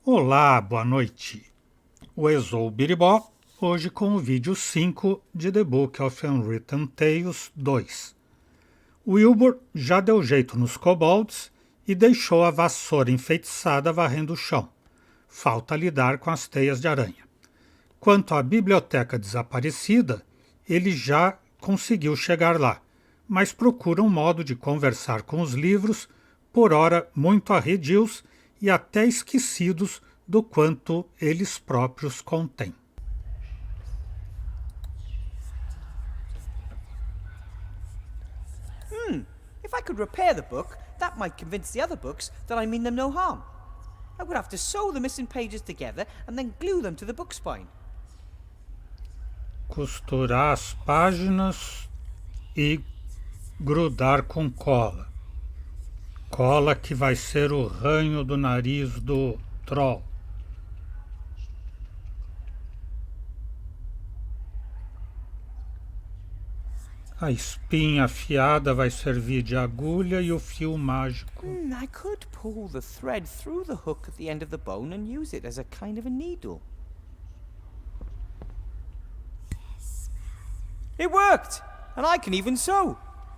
Olá, boa noite. O Exou Biribó, hoje com o vídeo 5 de The Book of Unwritten Tales 2. Wilbur já deu jeito nos kobolds e deixou a vassoura enfeitiçada varrendo o chão. Falta lidar com as teias de aranha. Quanto à biblioteca desaparecida, ele já conseguiu chegar lá, mas procura um modo de conversar com os livros, por ora muito arredios e até esquecidos do quanto eles próprios contêm. If I could repair the book, that might convince the other books that I mean them no harm. I would have to sew the missing pages together and then glue them to the book spine. Costurar as páginas e grudar com cola. Cola que vai ser o ranho do nariz do troll. A espinha afiada vai servir de agulha e o fio mágico. I could pull the thread through the hook at the end of the bone and use it as a kind of a needle. It worked! And I can even sew!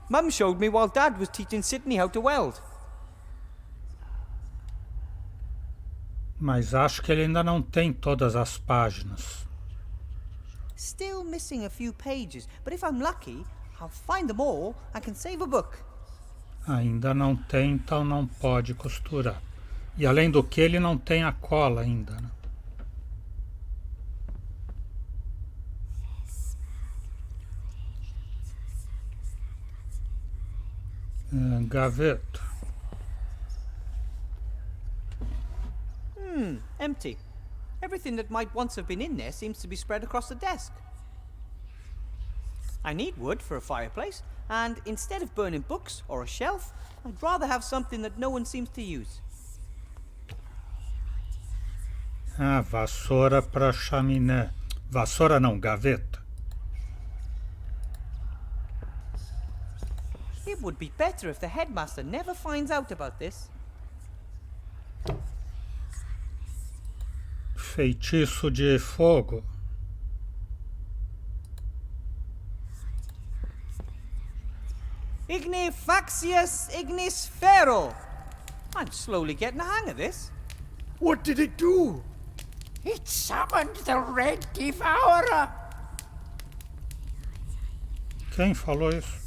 Mum showed me while Dad was teaching Sydney how to weld. Mas acho que ele ainda não tem todas as páginas. Still missing a few pages, but if I'm lucky, I'll find them all and can save a book. Ainda não tem, então não pode costurar. E além do que, ele não tem a cola ainda, né? Gaveta. Empty. Everything that might once have been in there seems to be spread across the desk. I need wood for a fireplace, and instead of burning books or a shelf, I'd rather have something that no one seems to use. Vassoura para chaminé. Vassoura não, gaveta. It would be better if the headmaster never finds out about this. Feitiço de fogo. Ignifaxius ignis ferro. I'm slowly getting the hang of this. What did it do? It summoned the Red Devourer. Quem falou isso?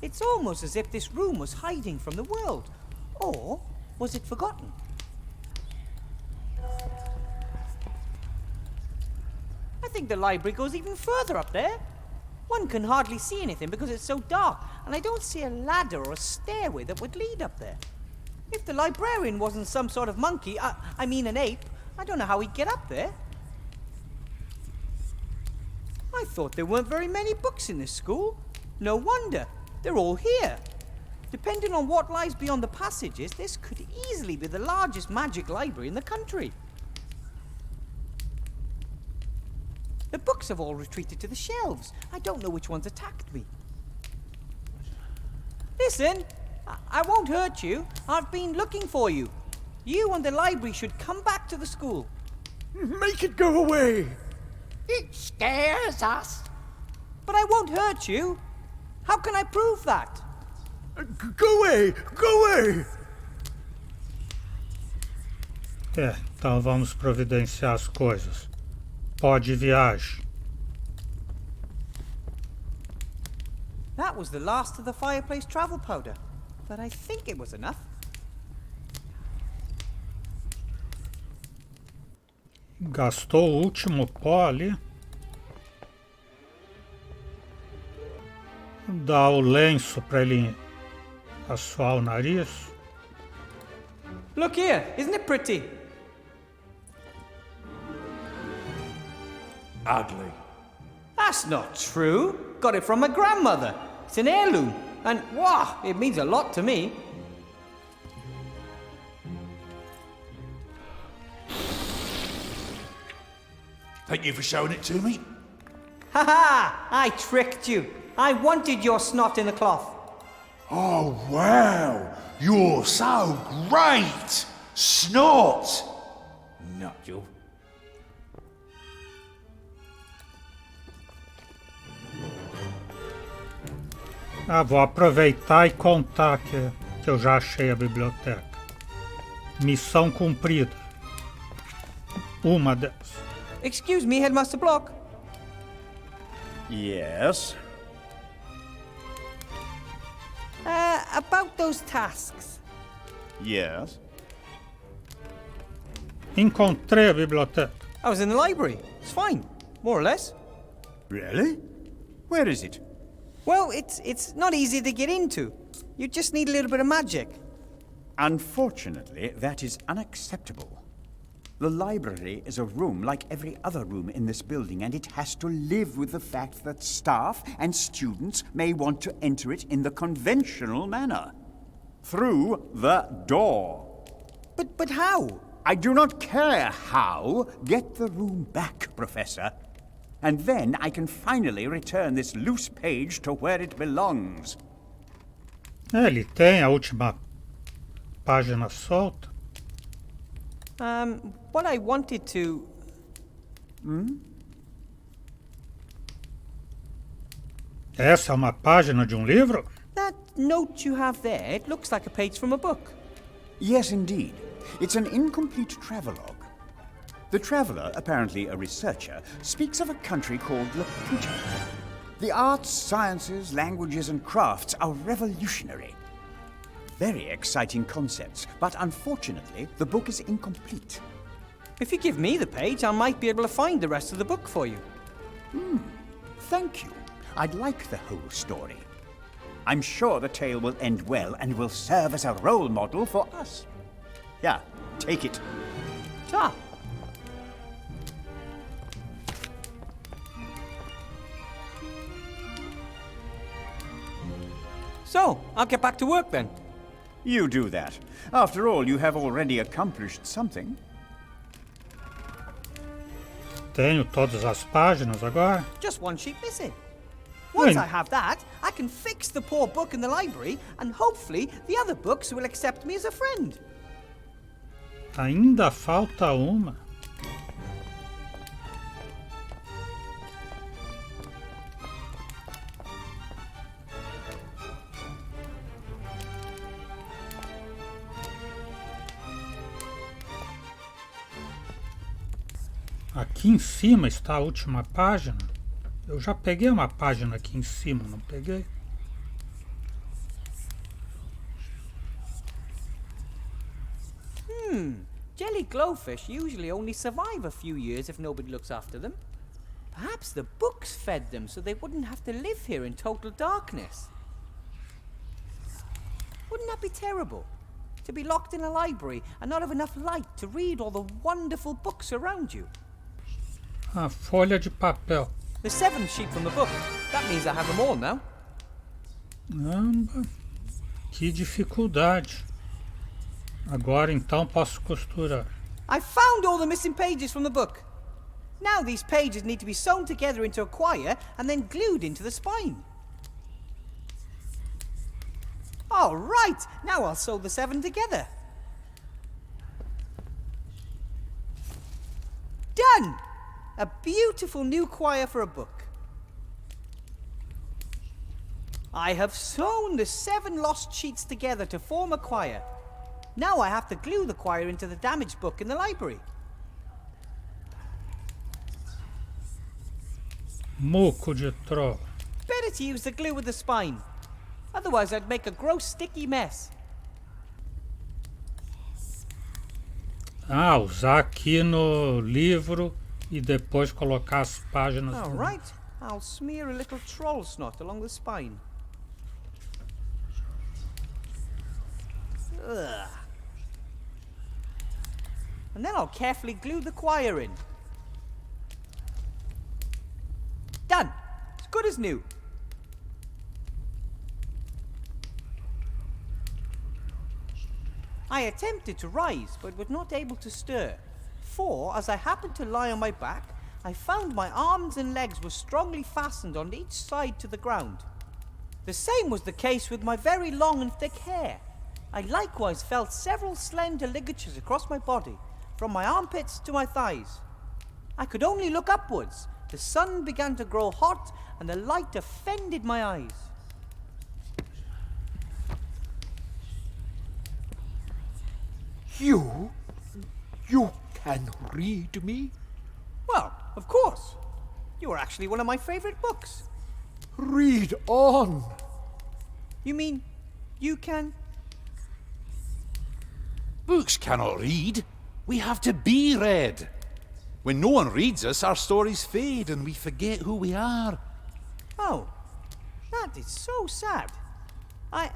It's almost as if this room was hiding from the world. Or was it forgotten? I think the library goes even further up there. One can hardly see anything because it's so dark, and I don't see a ladder or a stairway that would lead up there. If the librarian wasn't some sort of monkey, I mean an ape, I don't know how he'd get up there. I thought there weren't very many books in this school. No wonder. They're all here. Depending on what lies beyond the passages, this could easily be the largest magic library in the country. The books have all retreated to the shelves. I don't know which ones attacked me. Listen, I won't hurt you. I've been looking for you. You and the library should come back to the school. Make it go away! It scares us. But I won't hurt you. How can I prove that? Go away! Go away! Então vamos providenciar as coisas. Pode viagem. That was the last of the fireplace travel powder, but I think it was enough. Gastou o último pó ali. Dá o lenço para ele assoar o nariz. Look here, isn't it pretty? Ugly. That's not true. Got it from my grandmother. It's an heirloom, and wow, it means a lot to me. Thank you for showing it to me. Ha ha! I tricked you. I wanted your snot in the cloth. Oh, wow! You're so great! Snot! Nigel. Ah, vou aproveitar e contar que eu já achei a biblioteca. Missão cumprida. Uma delas. Excuse me, Headmaster Block. Yes? About those tasks. Yes? Encontrei a biblioteca. I was in the library. It's fine, more or less. Really? Where is it? Well, it's not easy to get into. You just need a little bit of magic. Unfortunately, that is unacceptable. The library is a room like every other room in this building, and it has to live with the fact that staff and students may want to enter it in the conventional manner. Through the door. But how? I do not care how. Get the room back, Professor. And then I can finally return this loose page to where it belongs. Ele tem a última página solta. What I wanted to... Essa é uma página de um livro? That note you have there, it looks like a page from a book. Yes, indeed. It's an incomplete travelogue. The traveler, apparently a researcher, speaks of a country called Laputa. The arts, sciences, languages, and crafts are revolutionary. Very exciting concepts, but unfortunately, the book is incomplete. If you give me the page, I might be able to find the rest of the book for you. Thank you. I'd like the whole story. I'm sure the tale will end well and will serve as a role model for us. Yeah, take it. Ta! So, I'll get back to work then. You do that. After all, you have already accomplished something. Tenho todas as páginas agora? Just one sheet missing. Once When- I have that, I can fix the poor book in the library, and hopefully the other books will accept me as a friend. Ainda falta uma. Aqui em cima está a última página. Eu já peguei uma página aqui em cima, não peguei? Jelly glowfish usually only survive a few years if nobody looks after them. Perhaps the books fed them so they wouldn't have to live here in total darkness. Wouldn't that be terrible? To be locked in a library and not have enough light to read all the wonderful books around you. A folha de papel. The seventh sheet from the book. That means I have them all now. Caramba, que dificuldade. Agora então posso costurar. I found all the missing pages from the book. Now these pages need to be sewn together into a quire and then glued into the spine. All right, now I'll sew the 7 together. Done! A beautiful new quire for a book. I have sewn the 7 lost sheets together to form a quire. Now I have to glue the quire into the damaged book in the library. Muco de troll. Better to use the glue with the spine. Otherwise I'd make a gross sticky mess. Ah, usar aqui no livro e depois colocar as páginas. All right, I'll smear a little troll snot along the spine. Ugh. And then I'll carefully glue the quire in. Done! As good as new. I attempted to rise, but was not able to stir. For, as I happened to lie on my back, I found my arms and legs were strongly fastened on each side to the ground. The same was the case with my very long and thick hair. I likewise felt several slender ligatures across my body, from my armpits to my thighs. I could only look upwards. The sun began to grow hot, and the light offended my eyes. You can read me? Well, of course. You are actually one of my favorite books. Read on. You mean you can? Books cannot read. We have to be read. When no one reads us, our stories fade and we forget who we are. Oh, that is so sad. I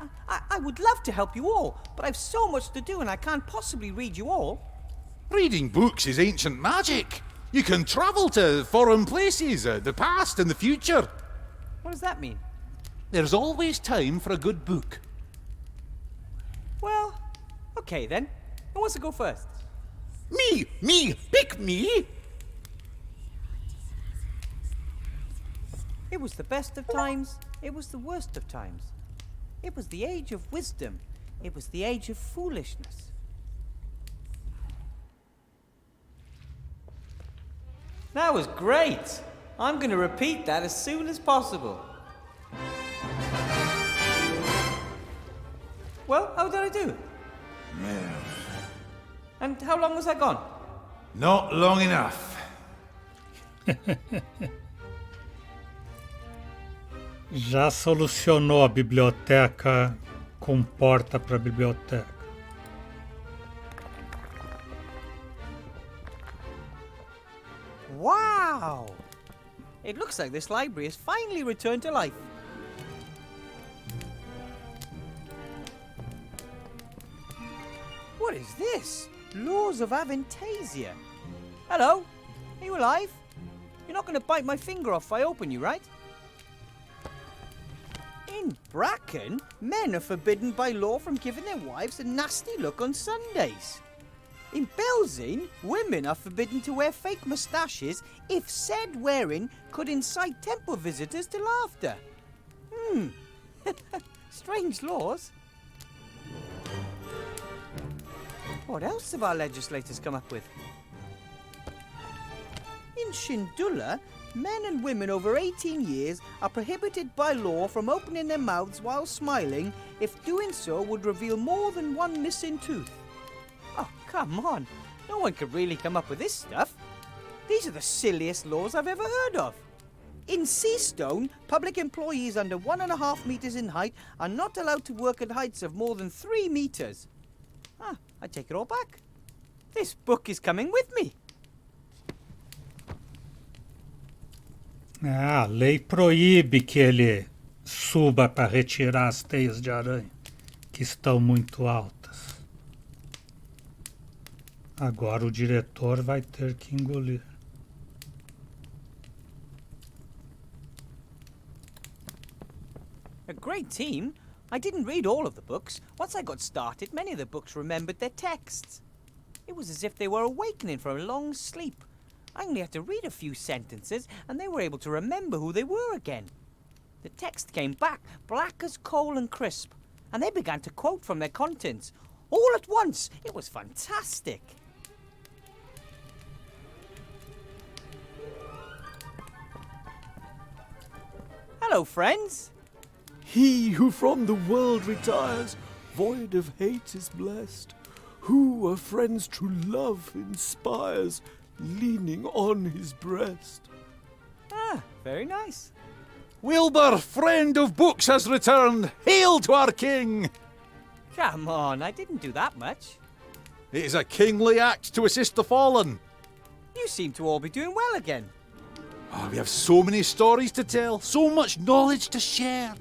would love to help you all, but I've so much to do and I can't possibly read you all. Reading books is ancient magic. You can travel to foreign places, the past and the future. What does that mean? There's always time for a good book. Well, okay then. Who wants to go first? Me, pick me. It was the best of times, it was the worst of times. It was the age of wisdom, it was the age of foolishness. That was great! I'm going to repeat that as soon as possible. Well, how did I do? And how long was I gone? Not long enough. Já solucionou a biblioteca com porta para a biblioteca. Wow! It looks like this library has finally returned to life. What is this? Laws of Avantasia. Hello? Are you alive? You're not going to bite my finger off if I open you, right? In Bracken, men are forbidden by law from giving their wives a nasty look on Sundays. In Belzane, women are forbidden to wear fake moustaches if said wearing could incite temple visitors to laughter. Strange laws. What else have our legislators come up with? In Shindula, men and women over 18 years are prohibited by law from opening their mouths while smiling if doing so would reveal more than one missing tooth. Oh, come on. No one could really come up with this stuff. These are the silliest laws I've ever heard of. In Seastone, public employees under 1.5 meters in height are not allowed to work at heights of more than 3 meters. I take it all back. This book is coming with me. A lei proíbe que ele suba para retirar as teias de aranha, que estão muito altas. Agora o diretor vai ter que engolir. A great team. I didn't read all of the books. Once I got started, many of the books remembered their texts. It was as if they were awakening from a long sleep. I only had to read a few sentences, and they were able to remember who they were again. The text came back, black as coal and crisp, and they began to quote from their contents. All at once. It was fantastic. Hello, friends. He who from the world retires, void of hate is blessed, who a friend's true love inspires, leaning on his breast. Very nice. Wilbur, friend of books, has returned. Hail to our king! Come on, I didn't do that much. It is a kingly act to assist the fallen. You seem to all be doing well again. We have so many stories to tell, so much knowledge to share.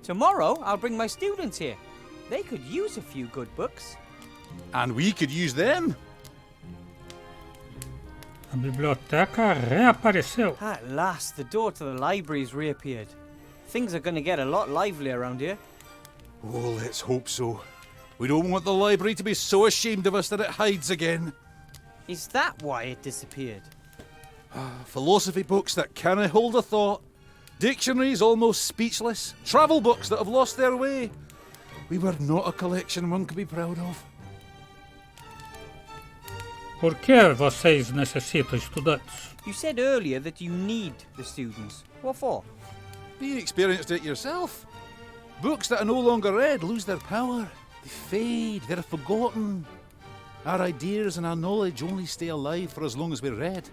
Tomorrow, I'll bring my students here. They could use a few good books. And we could use them. A biblioteca reapareceu. At last, the door to the library's reappeared. Things are going to get a lot livelier around here. Oh, let's hope so. We don't want the library to be so ashamed of us that it hides again. Is that why it disappeared? Philosophy books that canna hold a thought. Dictionaries almost speechless. Travel books that have lost their way. We were not a collection one could be proud of. Por que vocês necessitam estudantes? You said earlier that you need the students. What for? You experienced it yourself. Books that are no longer read lose their power. They fade, they're forgotten. Our ideas and our knowledge only stay alive for as long as we're read.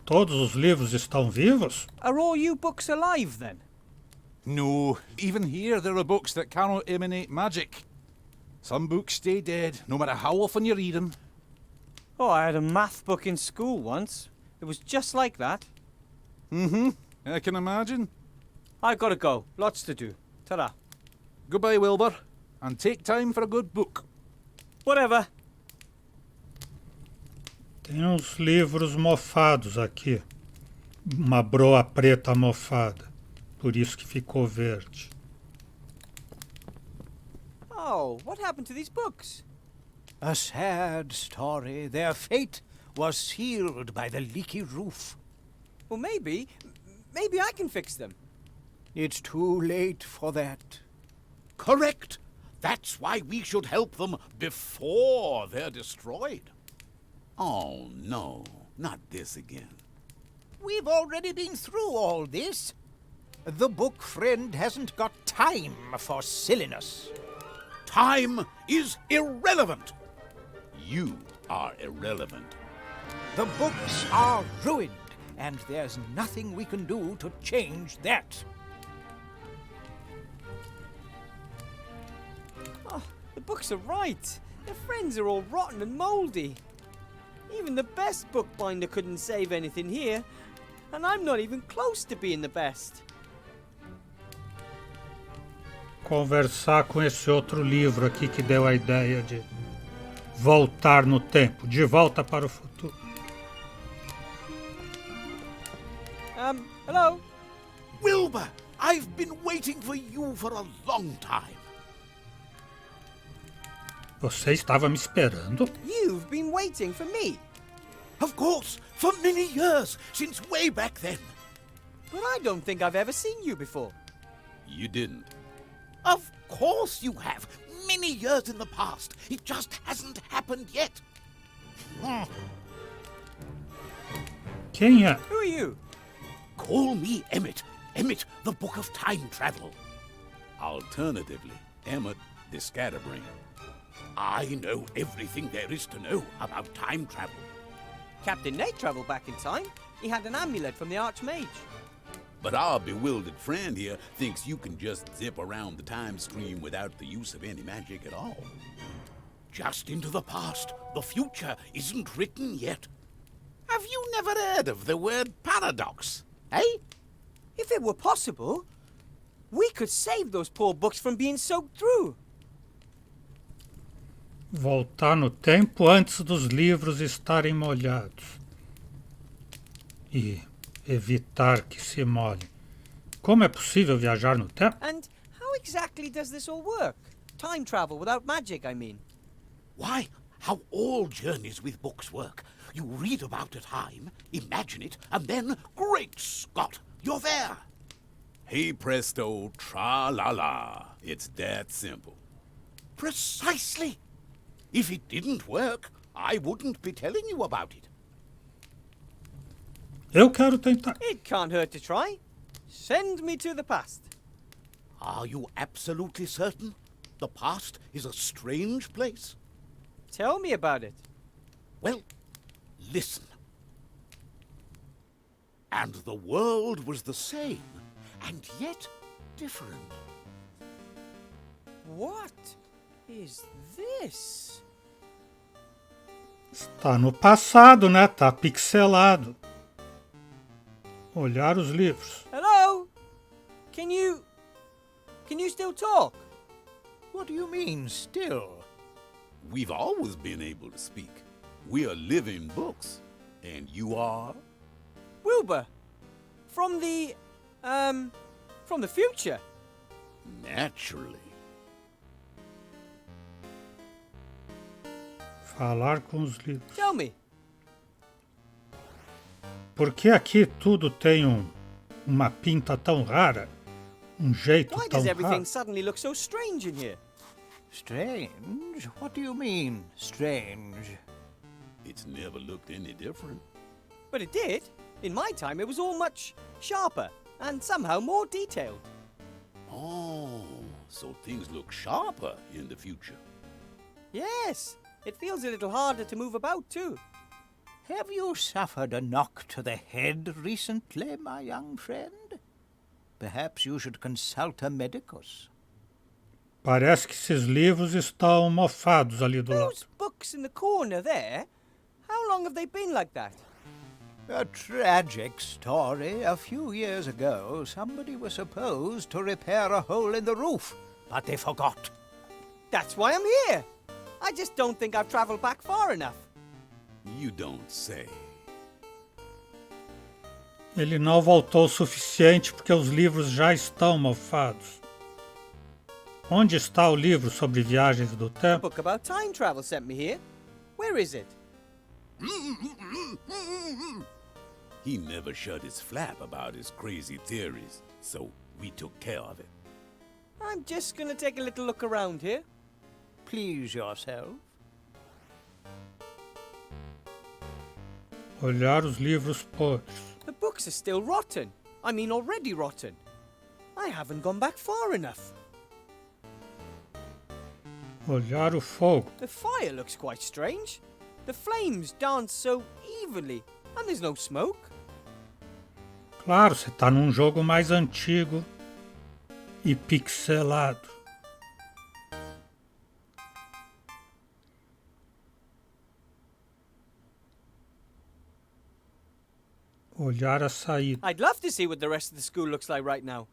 Todos os livros estão vivos? Are all you books alive then? No, even here there are books that cannot emanate magic. Some books stay dead, no matter how often you read them. Oh, I had a math book in school once. It was just like that. I can imagine. I've got to go. Lots to do. Ta-da. Goodbye, Wilbur, and take time for a good book. Whatever. Tem uns livros mofados aqui. Uma broa preta mofada. Por isso que ficou verde. Oh, what happened to these books? A sad story. Their fate was sealed by the leaky roof. Well, maybe I can fix them. It's too late for that. Correct. That's why we should help them before they're destroyed. Oh, no. Not this again. We've already been through all this. The book friend hasn't got time for silliness. Time is irrelevant. You are irrelevant. The books are ruined, and there's nothing we can do to change that. Oh, the books are right. The friends are all rotten and mouldy. Even the best bookbinder couldn't save anything here, and I'm not even close to being the best. Conversar com esse outro livro aqui que deu a ideia de voltar no tempo, de volta para o futuro. Hello? Wilbur, I've been waiting for you for a long time. Você estava me esperando? You've been waiting for me. Of course, for many years, since way back then. But I don't think I've ever seen you before. You didn't. Of course you have. Many years in the past. It just hasn't happened yet. Quem é? Who are you? Call me Emmett. Emmett, the Book of Time Travel. Alternatively, Emmett, the Scatterbrain. I know everything there is to know about time travel. Captain Nate travelled back in time. He had an amulet from the Archmage. But our bewildered friend here thinks you can just zip around the time stream without the use of any magic at all. Just into the past. The future isn't written yet. Have you never heard of the word paradox? Eh? If it were possible, we could save those poor books from being soaked through. Voltar no tempo antes dos livros estarem molhados. E evitar que se molhem. Como é possível viajar no tempo? And how exactly does this all work? Time travel without magic, I mean. Why, how all journeys with books work. You read about a time, imagine it, and then, great Scott, you're there. Hey presto, tra-la-la. It's that simple. Precisely. If it didn't work, I wouldn't be telling you about it. Eu quero tentar. It can't hurt to try. Send me to the past. Are you absolutely certain? The past is a strange place. Tell me about it. Well, listen. And the world was the same, and yet different. What is this? Está no passado, né? Tá pixelado. Olhar os livros. Hello? Can you still talk? What do you mean, still? We've always been able to speak. We are living books. And you are? Wilbur, from the future. Naturally. Falar com os livros. Tell me. por que aqui tudo tem uma pinta tão rara? Jeito Why tão does everything raro? suddenly look so strange in here? Strange? What do you mean, strange? It's never looked any different. But it did. In my time, it was all much sharper and somehow more detailed. Oh, so things look sharper in the future. Yes, it feels a little harder to move about too. Have you suffered a knock to the head recently, my young friend? Perhaps you should consult a medicus. Parece que esses livros estão mofados ali do lado. Those books in the corner there, how long have they been like that? A tragic story. A few years ago, somebody was supposed to repair a hole in the roof, but they forgot. That's why I'm here. I just don't think I've traveled back far enough. You don't say. Ele não voltou o suficiente porque os livros já estão mofados. Onde está o livro sobre viagens do A tempo? book about time travel sent me here. Where is it? He never shut his flap about his crazy theories, so we took care of it. I'm just gonna take a little look around here. Please yourself. Olhar os livros podres. The books are still rotten. I mean, already rotten. I haven't gone back far enough. Olhar o fogo. The fire looks quite strange. The flames dance so evenly, and there's no smoke. Claro, você está num jogo mais antigo e pixelado. Olhar a saída. I'd love to see what the rest of the school looks like right now.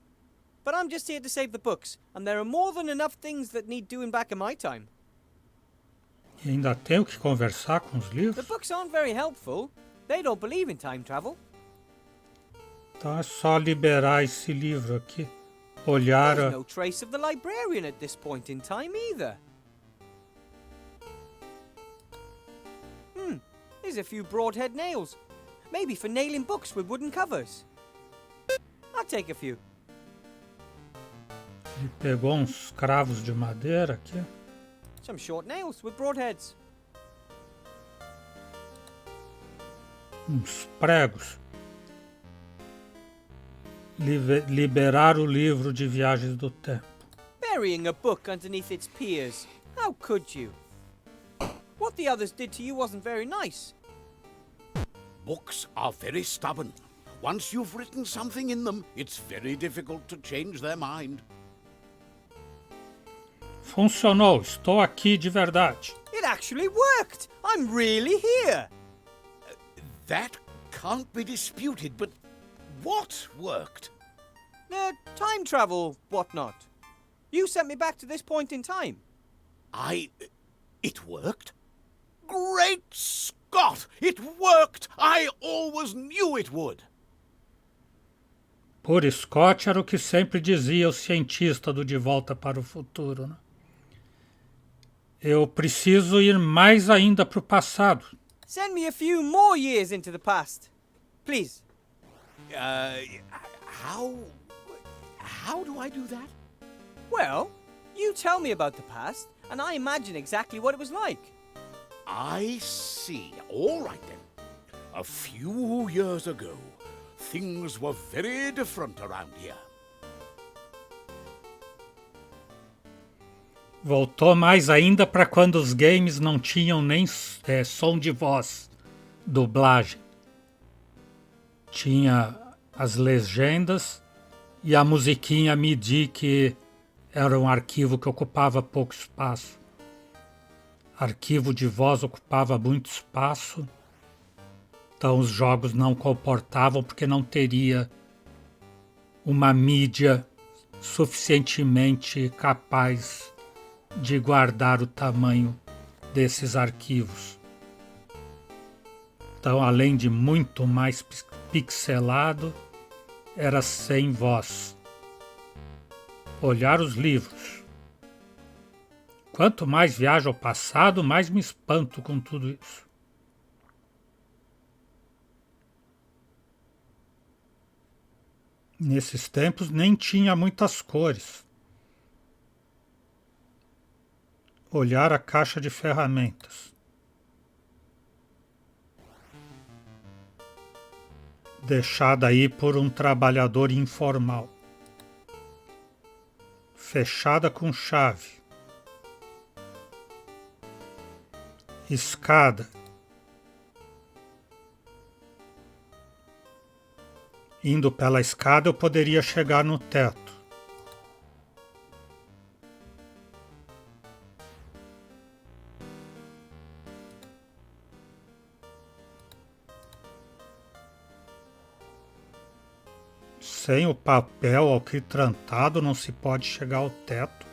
But I'm just here to save the books, and there are more than enough things that need doing back in my time. E ainda tenho que conversar com os The livros? books aren't very helpful. They don't believe in time travel. Então é só liberar esse livro aqui. Olhar There's a... no trace of the librarian at this point in time either. There's a few broadhead nails. Maybe for nailing books with wooden covers. I'll take a few. Ele pegou uns cravos de madeira aqui. Some short nails with broadheads. Uns pregos. Liberar o livro de viagens do tempo. Burying a book underneath its peers. How could you? What the others did to you wasn't very nice. Books are very stubborn. Once you've written something in them, it's very difficult to change their mind. Funcionou, estou aqui de verdade. It actually worked! I'm really here! That can't be disputed, but what worked? Time travel, whatnot. You sent me back to this point in time. It worked? Great Scott! It worked! I always knew it would! Por Scott era o que sempre dizia o cientista do De Volta para o Futuro, né? Eu preciso ir mais ainda para o passado. Send me a few more years into the past. Please. How do I do that? Well, you tell me about the past, and I imagine exactly what it was like. I see. All right then. A few years ago, things were very different around here. Voltou mais ainda para quando os games não tinham nem som de voz, dublagem. Tinha as legendas e a musiquinha MIDI, que era um arquivo que ocupava pouco espaço. Arquivo de voz ocupava muito espaço, então os jogos não comportavam porque não teria uma mídia suficientemente capaz de guardar o tamanho desses arquivos. Então, além de muito mais pixelado, era sem voz. Olhar os livros. Quanto mais viajo ao passado, mais me espanto com tudo isso. Nesses tempos nem tinha muitas cores. Olhar a caixa de ferramentas. Deixada aí por um trabalhador informal. Fechada com chave. Escada. Indo pela escada eu poderia chegar no teto. Sem o papel alquitrantado não se pode chegar ao teto.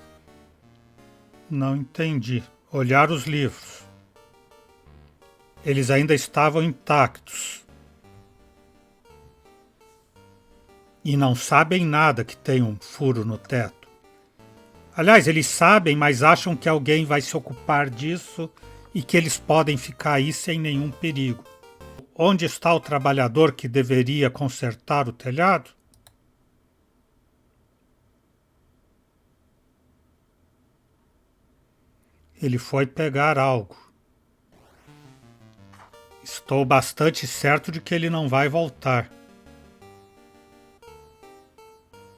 Não entendi. Olhar os livros. Eles ainda estavam intactos. E não sabem nada que tem um furo no teto. Aliás, eles sabem, mas acham que alguém vai se ocupar disso e que eles podem ficar aí sem nenhum perigo. Onde está o trabalhador que deveria consertar o telhado? Ele foi pegar algo. Estou bastante certo de que ele não vai voltar.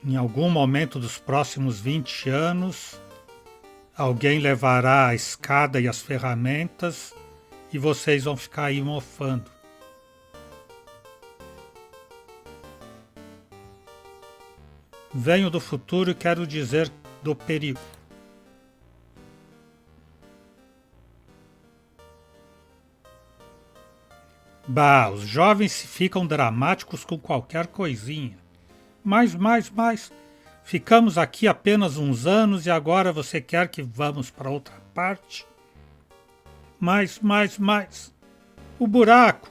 Em algum momento dos próximos 20 anos, alguém levará a escada e as ferramentas e vocês vão ficar aí mofando. Venho do futuro e quero dizer do perigo. Bah, os jovens ficam dramáticos com qualquer coisinha. Mais. Ficamos aqui apenas uns anos e agora você quer que vamos para outra parte? Mais. O buraco.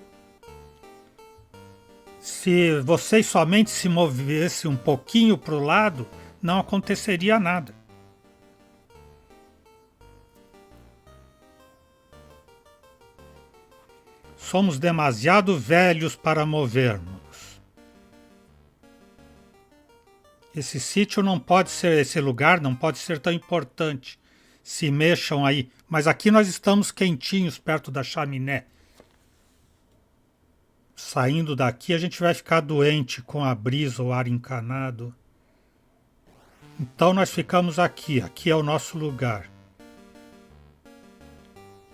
Se vocês somente se movessem um pouquinho para o lado, não aconteceria nada. Somos demasiado velhos para movermos. Esse lugar não pode ser tão importante. Se mexam aí, mas aqui nós estamos quentinhos perto da chaminé. Saindo daqui a gente vai ficar doente com a brisa ou ar encanado. Então nós ficamos aqui é o nosso lugar.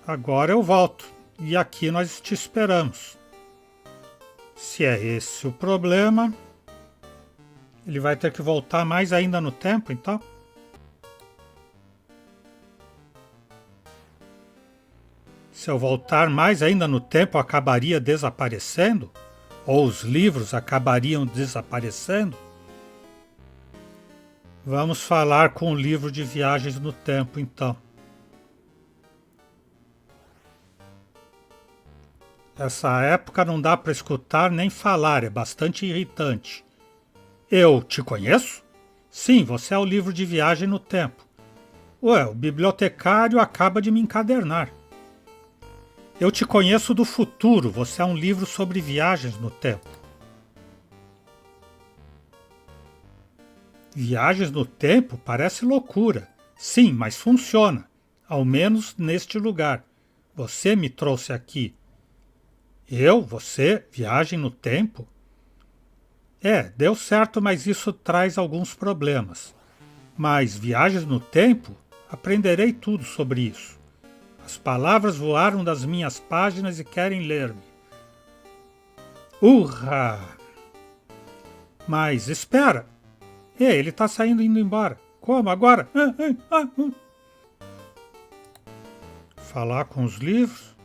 Agora eu volto. E aqui nós te esperamos. Se é esse o problema, ele vai ter que voltar mais ainda no tempo, então? Se eu voltar mais ainda no tempo, acabaria desaparecendo? Ou os livros acabariam desaparecendo? Vamos falar com o livro de viagens no tempo, então. Essa época não dá para escutar nem falar, é bastante irritante. Eu te conheço? Sim, você é o livro de viagem no tempo. Ué, o bibliotecário acaba de me encadernar. Eu te conheço do futuro, você é um livro sobre viagens no tempo. Viagens no tempo parece loucura. Sim, mas funciona. Ao menos neste lugar. Você me trouxe aqui. Você, viagem no tempo? Deu certo, mas isso traz alguns problemas. Mas viagens no tempo? Aprenderei tudo sobre isso. As palavras voaram das minhas páginas e querem ler-me. Urra! Mas espera! Ele está indo embora. Como agora? Falar com os livros?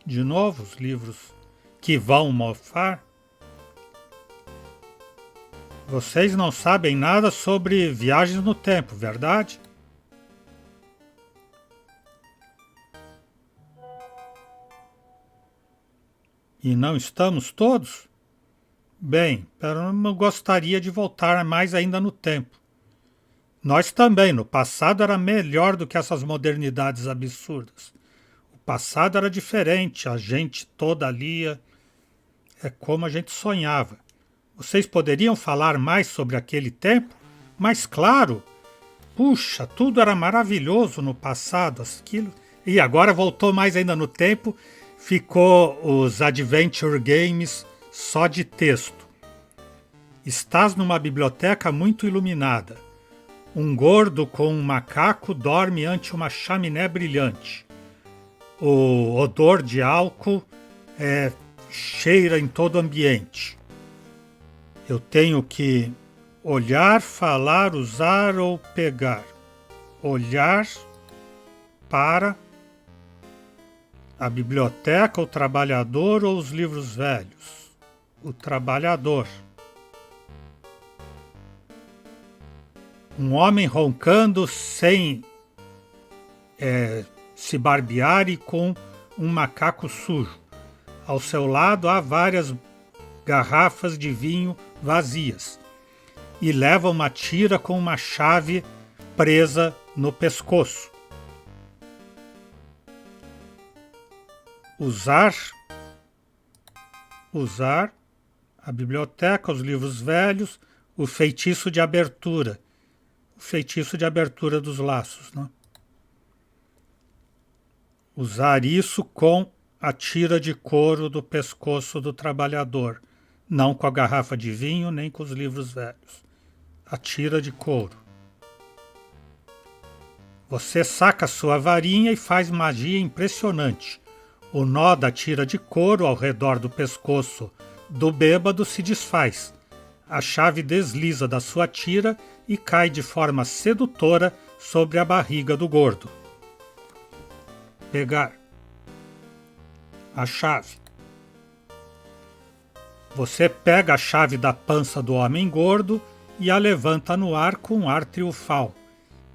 De novo, os livros que vão mofar? Vocês não sabem nada sobre viagens no tempo, verdade? E não estamos todos? Bem, eu não gostaria de voltar mais ainda no tempo. Nós também, no passado era melhor do que essas modernidades absurdas. O passado era diferente, a gente toda ali é como a gente sonhava. Vocês poderiam falar mais sobre aquele tempo? Mas claro, puxa, tudo era maravilhoso no passado, aquilo. E agora voltou mais ainda no tempo, ficou os Adventure Games só de texto. Estás numa biblioteca muito iluminada. Um gordo com um macaco dorme ante uma chaminé brilhante. O odor de álcool cheira em todo o ambiente. Eu tenho que olhar, falar, usar ou pegar. Olhar para a biblioteca, o trabalhador ou os livros velhos? O trabalhador. Um homem roncando sem se barbear e com um macaco sujo. Ao seu lado há várias garrafas de vinho vazias e leva uma tira com uma chave presa no pescoço. Usar a biblioteca, os livros velhos, o feitiço de abertura. O feitiço de abertura dos laços, né? Usar isso com a tira de couro do pescoço do trabalhador, não com a garrafa de vinho, nem com os livros velhos. A tira de couro. Você saca sua varinha e faz magia impressionante. O nó da tira de couro ao redor do pescoço do bêbado se desfaz. A chave desliza da sua tira e cai de forma sedutora sobre a barriga do gordo. Pegar a chave. Você pega a chave da pança do homem gordo e a levanta no ar com um ar triunfal.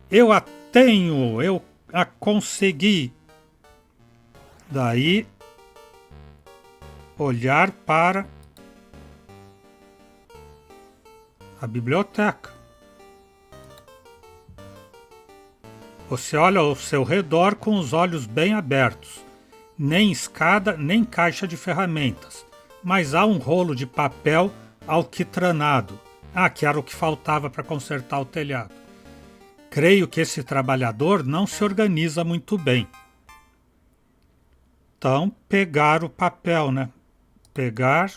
Eu a tenho, eu a consegui. Daí, olhar para a biblioteca. Você olha ao seu redor com os olhos bem abertos. Nem escada, nem caixa de ferramentas. Mas há um rolo de papel alquitranado. Que era o que faltava para consertar o telhado. Creio que esse trabalhador não se organiza muito bem. Então, pegar o papel, né? Pegar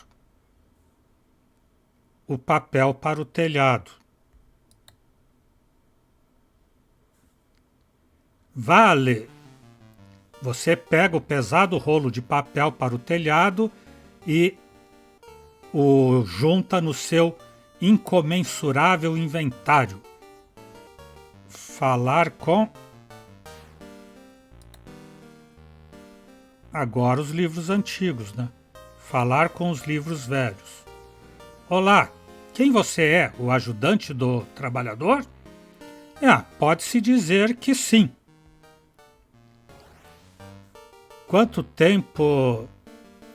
o papel para o telhado. Vale! Você pega o pesado rolo de papel para o telhado e o junta no seu incomensurável inventário. Falar com... Agora os livros antigos, né? Falar com os livros velhos. Olá, quem você é? O ajudante do trabalhador? Pode-se dizer que sim. Quanto tempo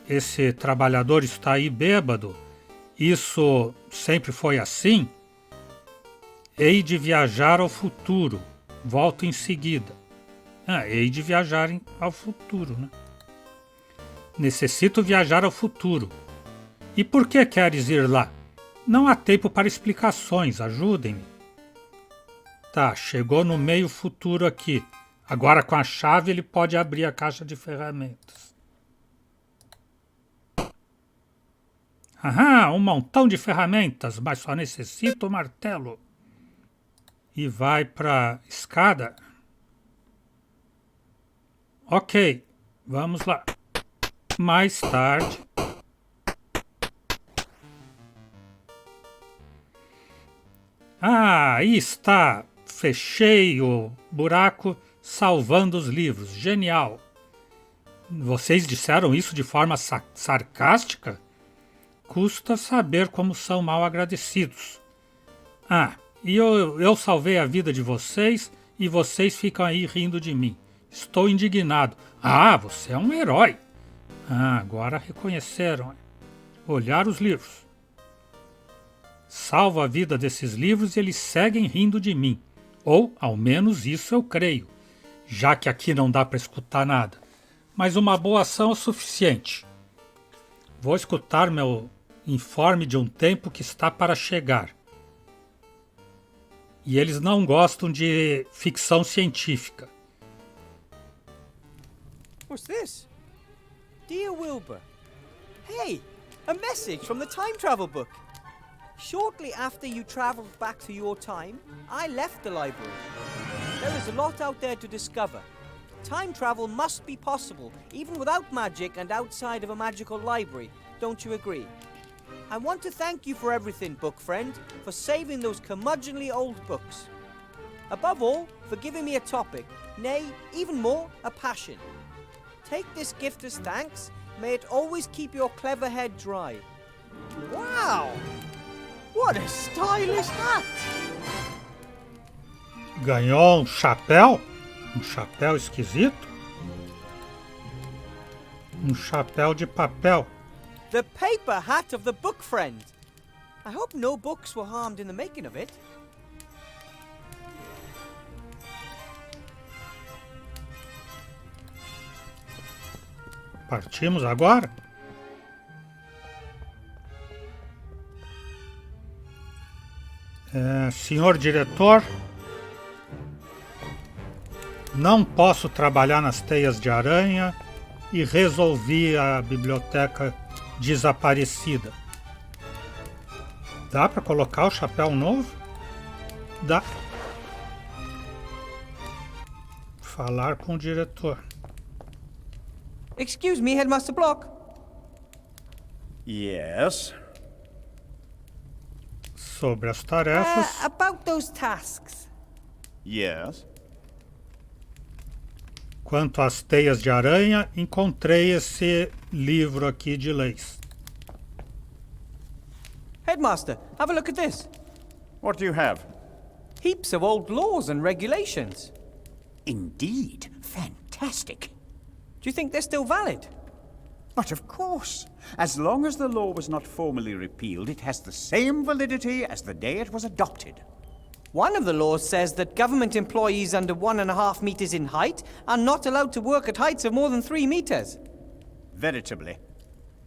esse trabalhador está aí bêbado? Isso sempre foi assim? Hei de viajar ao futuro. Volto em seguida. Hei de viajar ao futuro, né? Necessito viajar ao futuro. E por que queres ir lá? Não há tempo para explicações, ajudem-me. Tá, chegou no meio futuro aqui. Agora com a chave ele pode abrir a caixa de ferramentas. Um montão de ferramentas, mas só necessito o martelo. E vai para escada. Ok, vamos lá. Mais tarde. Aí está. Fechei o buraco salvando os livros. Genial. Vocês disseram isso de forma sarcástica? Custa saber como são mal agradecidos. E eu salvei a vida de vocês e vocês ficam aí rindo de mim. Estou indignado. Você é um herói. Agora reconheceram. Olhar os livros. Salvo a vida desses livros e eles seguem rindo de mim. Ou, ao menos, isso eu creio. Já que aqui não dá para escutar nada. Mas uma boa ação é o suficiente. Vou escutar meu Informe de um tempo que está para chegar. E eles não gostam de ficção científica. What's this? Dear Wilbur. Hey, a message from the time travel book. Shortly after you traveled back to your time, I left the library. There is a lot out there to discover. Time travel must be possible, even without magic and outside of a magical library. Don't you agree? I want to thank you for everything, book friend, for saving those curmudgeonly old books. Above all, for giving me a topic, nay, even more, a passion. Take this gift as thanks. May it always keep your clever head dry. Wow! What a stylish hat! Ganhou um chapéu? Um chapéu esquisito? Um chapéu de papel. The paper hat of the book friend. I hope no books were harmed in the making of it. Partimos agora? Senhor diretor, não posso trabalhar nas teias de aranha e resolvi a biblioteca desaparecida. Dá para colocar o chapéu novo? Dá. Falar com o diretor. Excuse me, Headmaster Block. Yes? Sobre as tarefas. About those tasks. Yes? Quanto às teias de aranha, encontrei esse livro aqui de leis. Headmaster, have a look at this. What do you have? Heaps of old laws and regulations. Indeed. Fantastic. Do you think they're still valid? But of course. As long as the law was not formally repealed, it has the same validity as the day it was adopted. One of the laws says that government employees under 1.5 meters in height are not allowed to work at heights of more than 3 meters. Veritably.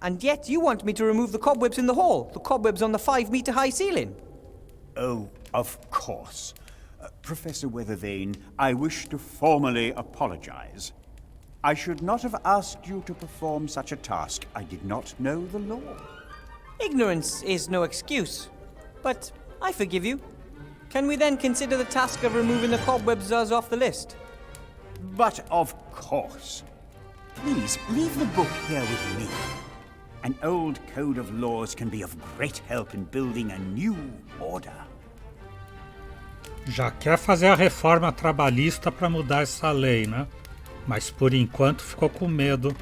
And yet you want me to remove the cobwebs in the hall, the cobwebs on the 5-meter high ceiling. Oh, of course. Professor Weathervane, I wish to formally apologize. I should not have asked you to perform such a task. I did not know the law. Ignorance is no excuse. But I forgive you. Can we then consider the task of removing the cobwebs as off the list? But of course. Please, leave the book here with me. An old code of laws can be of great help in building a new order. Já quer fazer a reforma trabalhista para mudar essa lei, né? Mas por enquanto ficou com medo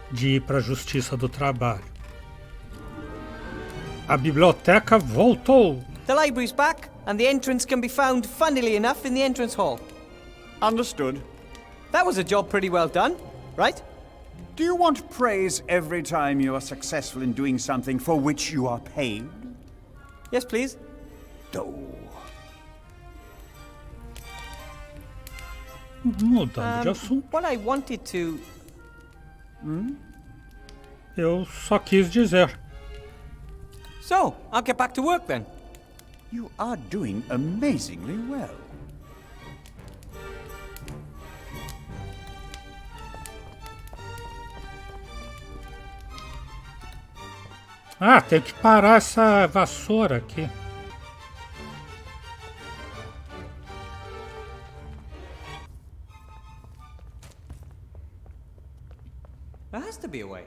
de ir para a Justiça do Trabalho. A biblioteca voltou. The library's back, and the entrance can be found, funnily enough, in the entrance hall. Understood. That was a job pretty well done, right? Do you want praise every time you are successful in doing something for which you are paid? Yes, please. Oh. Mudando de assunto. What I wanted to... Eu só quis dizer. So, I'll get back to work then. You are doing amazingly well. Ah, tem que parar essa vassoura aqui. There has to be a way.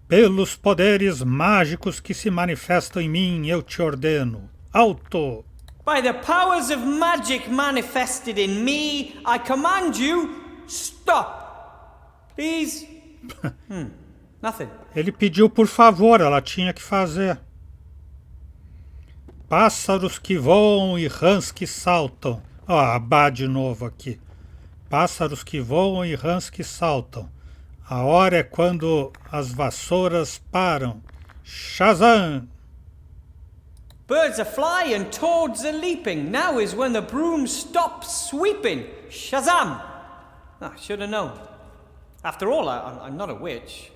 Pelos poderes mágicos que se manifestam em mim, eu te ordeno. Alto! By the powers of magic manifested in me, I command you, stop! Please? Nothing. Ele pediu por favor, ela tinha que fazer. Pássaros que voam e rãs que saltam. Ó, abá de novo aqui. Pássaros que voam e rãs que saltam. A hora é quando as vassouras param. Shazam! Birds are flying and toads are leaping. Now is when the broom stops sweeping. Shazam! I should have known. After all, I'm not a witch.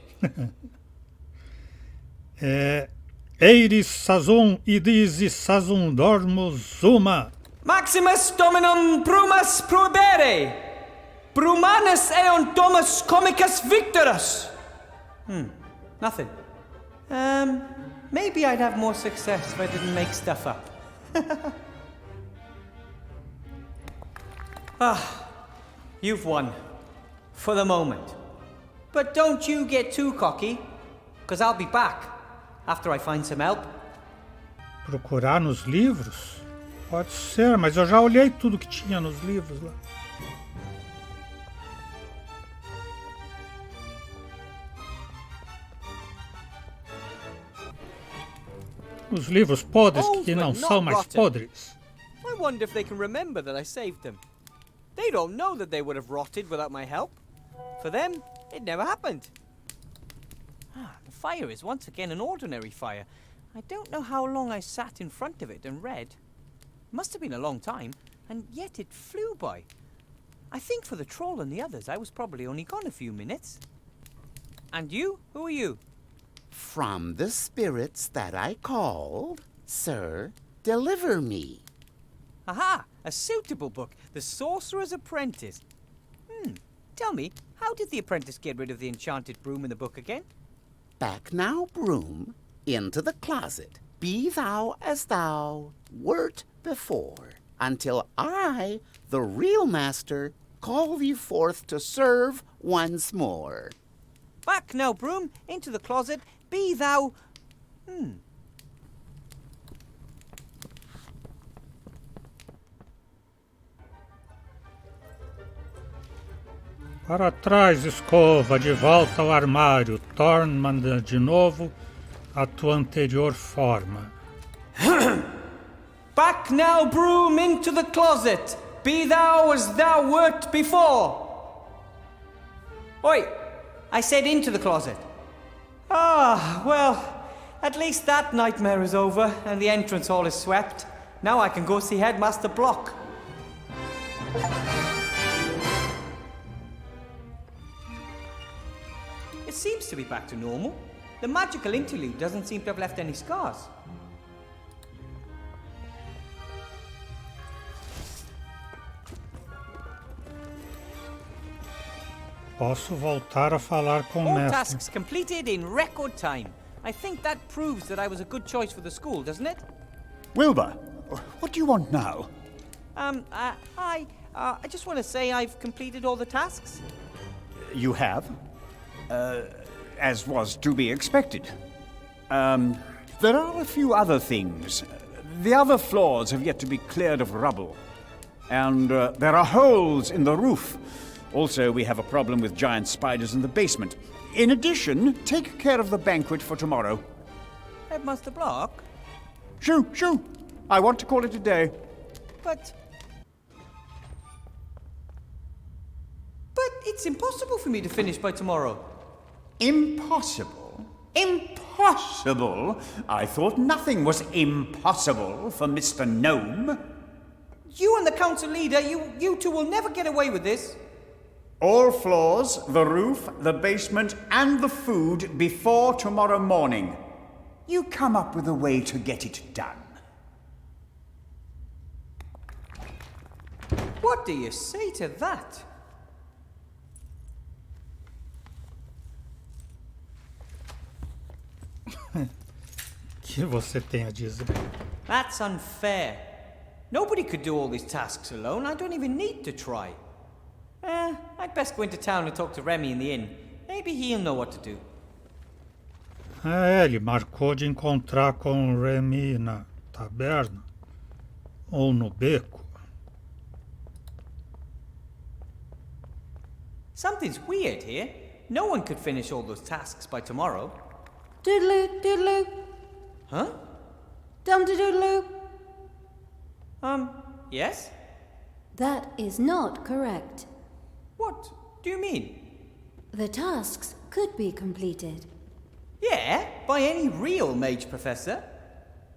Eiris sazon idisi sazon dormus uma. Maximus dominum brumas prohibere! Brumanus eon domus comicus victorus! Nothing. Maybe I'd have more success if I didn't make stuff up. You've won. For the moment. But don't you get too cocky, because I'll be back after I find some help. Procurar nos livros? Pode ser, mas eu já olhei tudo que tinha nos livros lá. Os livros podres que não são mais podres. I wonder if they can remember that I saved them. They don't know that they would have rotted without my help. For them, it never happened. The fire is once again an ordinary fire. I don't know how long I sat in front of it and read. It must have been a long time, and yet it flew by. I think for the troll and the others, I was probably only gone a few minutes. And you? Who are you? From the spirits that I called, sir, deliver me. Aha! A suitable book. The Sorcerer's Apprentice. Tell me, how did the apprentice get rid of the enchanted broom in the book again? Back now, broom, into the closet. Be thou as thou wert before, until I, the real master, call thee forth to serve once more. Back now, broom, into the closet. Be thou... Para trás, escova, de volta ao armário. Torna de novo a tua anterior forma. Back now, broom, into the closet. Be thou as thou wert before. Oi! I said into the closet. Well, at least that nightmare is over and the entrance hall is swept. Now I can go see Headmaster Block. It seems to be back to normal. The magical interlude doesn't seem to have left any scars. Posso voltar a falar com o All mestre. tasks completed in record time. I think that proves that I was a good choice for the school, doesn't it? Wilbur, what do you want now? I just want to say I've completed all the tasks. You have? As was to be expected. There are a few other things. The other floors have yet to be cleared of rubble. And there are holes in the roof. Also, we have a problem with giant spiders in the basement. In addition, take care of the banquet for tomorrow. Headmaster Block? Shoo, shoo! I want to call it a day. But it's impossible for me to finish by tomorrow. Impossible? Impossible? I thought nothing was impossible for Mr. Gnome. You and the council leader, you two will never get away with this. All floors, the roof, the basement, and the food before tomorrow morning. You come up with a way to get it done. What do you say to that? Que você tem a dizer? That's unfair. Nobody could do all these tasks alone. I don't even need to try. I'd best go into town and talk to Remy in the inn. Maybe he'll know what to do. Ele marcou de encontrar com Remy na taberna ou no beco. Something's weird here. No one could finish all those tasks by tomorrow. Doodaloo, doodaloo. Huh? Dum-de-doodaloo. Yes? That is not correct. What do you mean? The tasks could be completed. Yeah, by any real mage professor.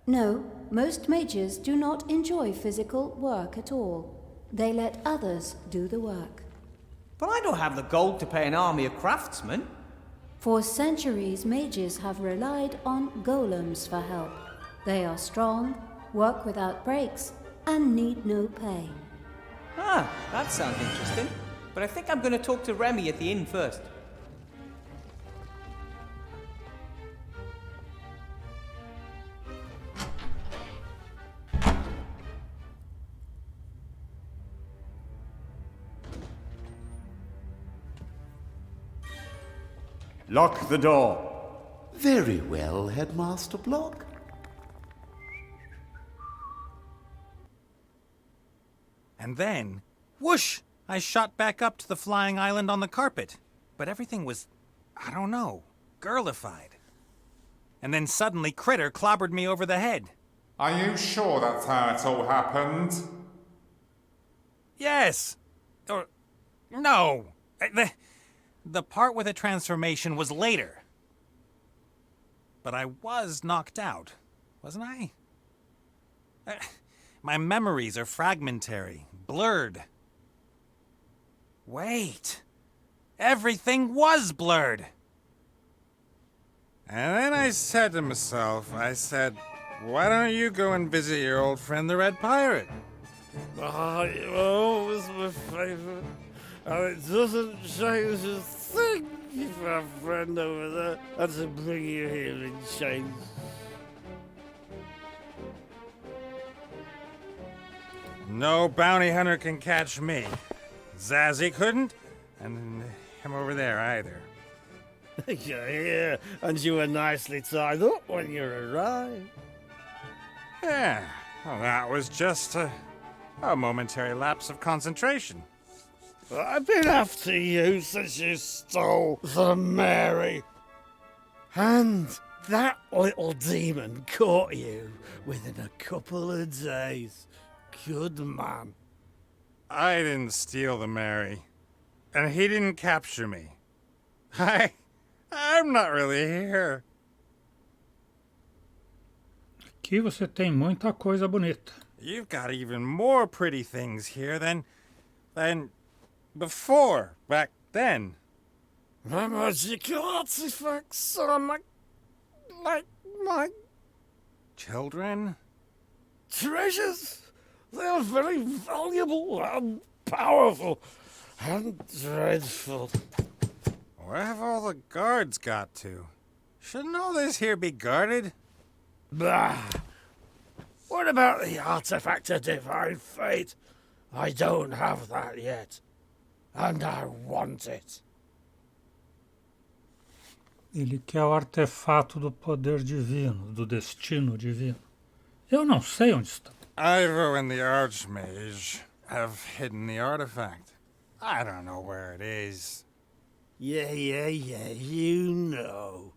No, most mages do not enjoy physical work at all. They let others do the work. But I don't have the gold to pay an army of craftsmen. For centuries, mages have relied on golems for help. They are strong, work without breaks, and need no pay. Ah, that sounds interesting. But I think I'm going to talk to Remy at the inn first. Lock the door. Very well, Headmaster Block. And then, whoosh! I shot back up to the flying island on the carpet. But everything was, I don't know, girlified. And then suddenly Critter clobbered me over the head. Are you sure that's how it all happened? Yes! Or, no! The part with the transformation was later. But I was knocked out, wasn't I? My memories are fragmentary, blurred. Wait. Everything was blurred. And then I said to myself, why don't you go and visit your old friend the Red Pirate? Oh, you always my favorite. And it doesn't change a thing if our friend over there had to bring you here in chains. No bounty hunter can catch me. Zazzy couldn't, and him over there either. You're here, and you were nicely tied up when you arrived. Yeah, well, that was just a momentary lapse of concentration. I've been after you since you stole the Mary. And that little demon caught you within a couple of days. Good man. I didn't steal the Mary, and he didn't capture me. I'm not really here. Aqui você tem muita coisa bonita. You've got even more pretty things here than before, back then. My magical artifacts are like my Children? treasures. They are very valuable and powerful and dreadful. Where have all the guards got to? Shouldn't all this here be guarded? Bah! What about the artifact of divine fate? I don't have that yet. And I want it. Ele quer o artefato do poder divino, do destino divino. Eu não sei onde está. Ivo and the Archmage have hidden the artifact. I don't know where it is. Yeah, you know.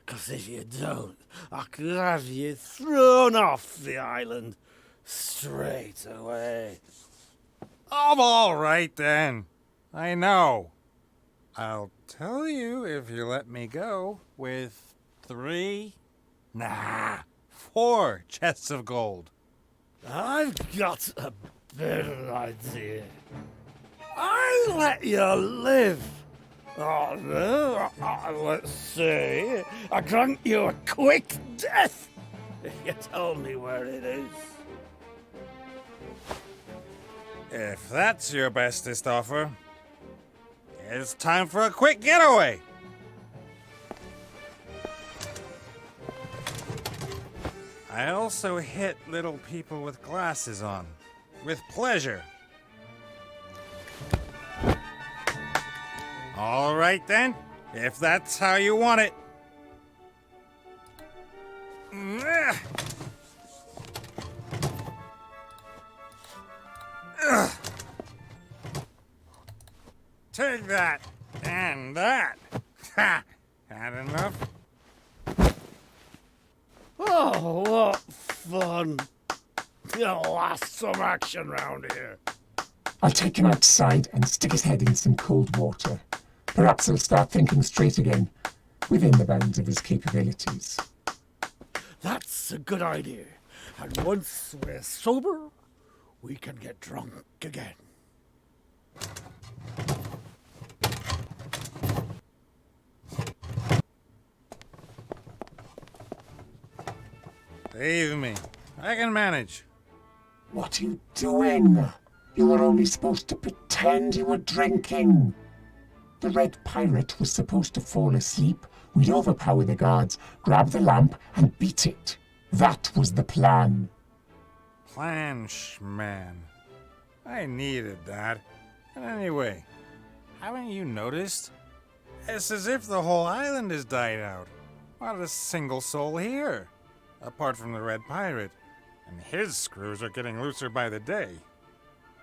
'Cause if you don't, I could have you thrown off the island straight away. I'm all right then. I know. I'll tell you if you let me go with 4 chests of gold. I've got a better idea. I let you live. Oh no, let's see. I grant you a quick death if you tell me where it is. If that's your bestest offer, it's time for a quick getaway. I also hit little people with glasses on, with pleasure. All right then, if that's how you want it. Take that and that. Ha! Had enough? Oh, what fun. You'll last some action round here. I'll take him outside and stick his head in some cold water. Perhaps he'll start thinking straight again, within the bounds of his capabilities. That's a good idea. And once we're sober, we can get drunk again. Leave me. I can manage. What are you doing? You were only supposed to pretend you were drinking. The Red Pirate was supposed to fall asleep. We'd overpower the guards, grab the lamp, and beat it. That was the plan. Plan, schman. I needed that. And anyway, haven't you noticed? It's as if the whole island has died out. Not a single soul here. Apart from the Red Pirate. And his screws are getting looser by the day.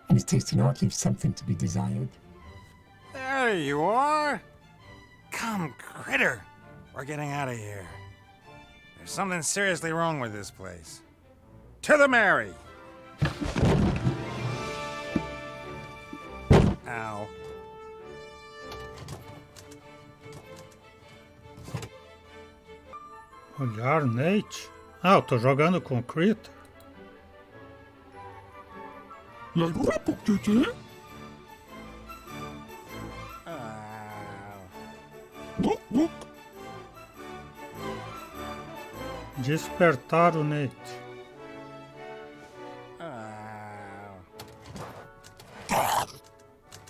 And his tasting art leaves something to be desired. There you are! Come, critter! We're getting out of here. There's something seriously wrong with this place. To the Mary! Ow. Olhar Nate. Ah, eu tô jogando com o Critter. Despertar o Nate.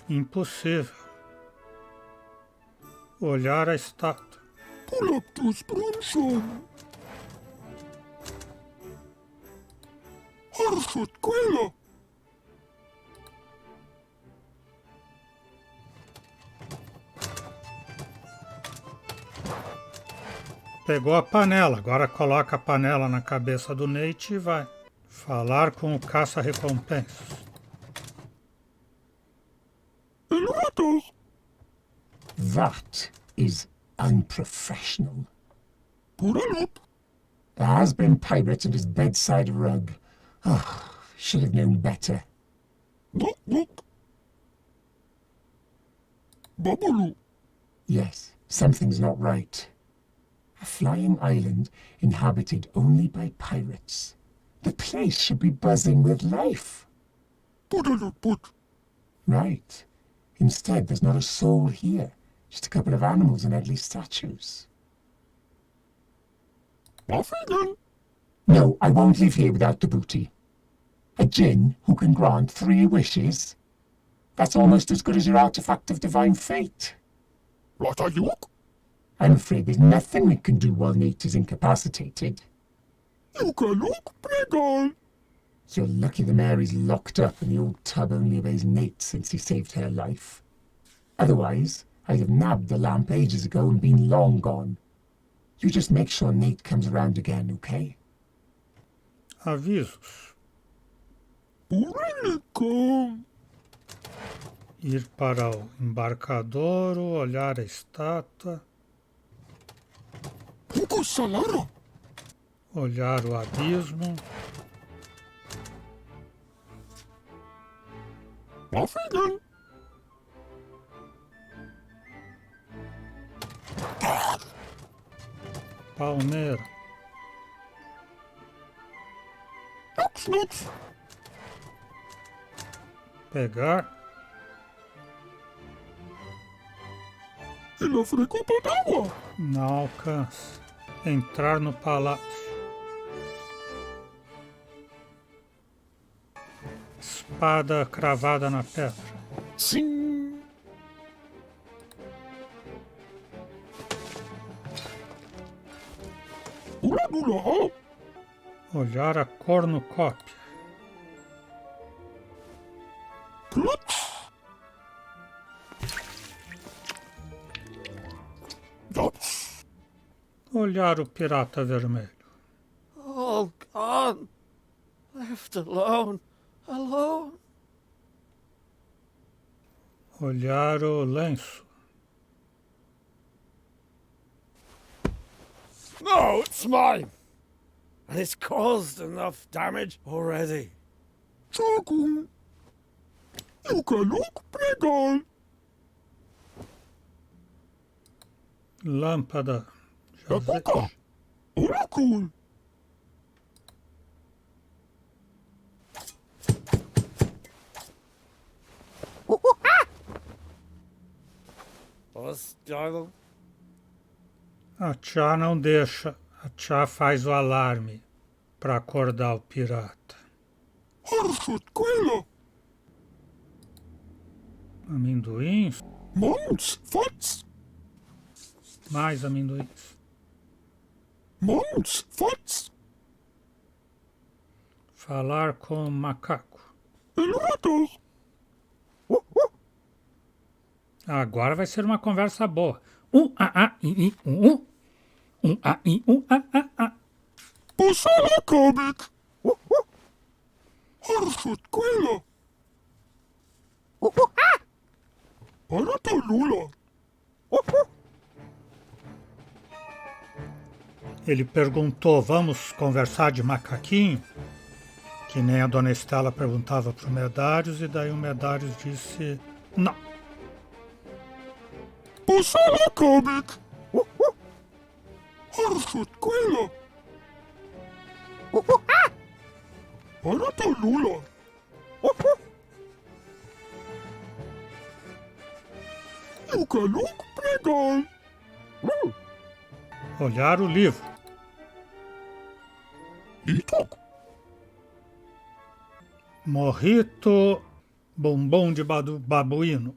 Impossível. Olhar a estátua. Pegou a panela, agora coloca a panela na cabeça do Nate e vai falar com o caça-recompensas. That is unprofessional. The has-been pirate and his bedside rug. Oh, should have known better. Yes, something's not right. A flying island inhabited only by pirates. The place should be buzzing with life. Right. Instead, there's not a soul here. Just a couple of animals and ugly statues. No, I won't leave here without the booty. A djinn who can grant 3 wishes? That's almost as good as your artifact of divine fate. I'm afraid there's nothing we can do while Nate is incapacitated. You're lucky the Mary's locked up and the old tub only obeys Nate since he saved her life. Otherwise, I'd have nabbed the lamp ages ago and been long gone. You just make sure Nate comes around again, okay? Avisos. Ir para o embarcadouro, olhar a estátua. Olhar o abismo. Palmeira. Pegar. Não alcança. Entrar no palácio. Espada cravada na pedra. Sim. Olhar a cornucópia. Olhar o pirata vermelho. All gone. Left alone. Alone. Olhar o lenço. No, it's mine. And it's caused enough damage already. Lâmpada de azeite. Hostile. A Tchá não deixa. A Tchá faz o alarme. para acordar o pirata. Amendoins? Mons, fots, Mais amendoins. mons, fots, Falar com o macaco. eluator, Agora vai ser uma conversa boa. I, a. posala comic, harsut quila, paratalula, Ele perguntou, vamos conversar de macaquinho? Que nem a dona Estela perguntava para o Medários, e daí o Medários disse, não. posala comic, harsut quila, paratalula, yukaluk pregal, Olhar o livro. itok, Morrito, bombom de babuíno.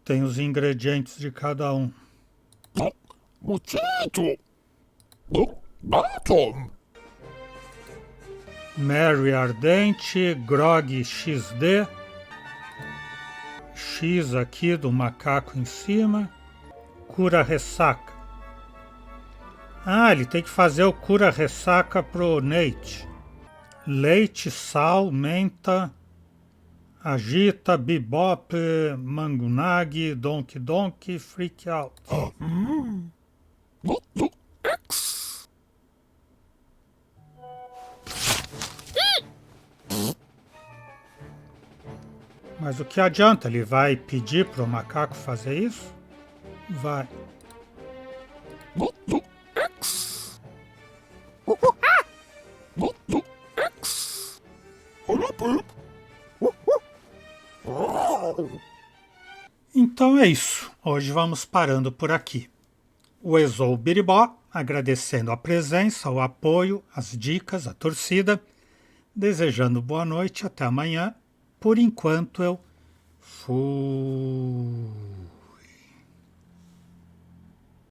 Tem os ingredientes de cada um. muchito, batom, Mary ardente, grog XD. X aqui do macaco em cima. Cura ressaca. Ele tem que fazer o cura ressaca pro Nate. Leite, sal, menta, agita, bebop, mangunag, donk donk, freak out. X, Mas o que adianta? Ele vai pedir pro macaco fazer isso? Vai. X, X, olá, pep, Então é isso. Hoje vamos parando por aqui. O Exou Biribó, agradecendo a presença, o apoio, as dicas, a torcida, desejando boa noite, até amanhã. Por enquanto eu fui.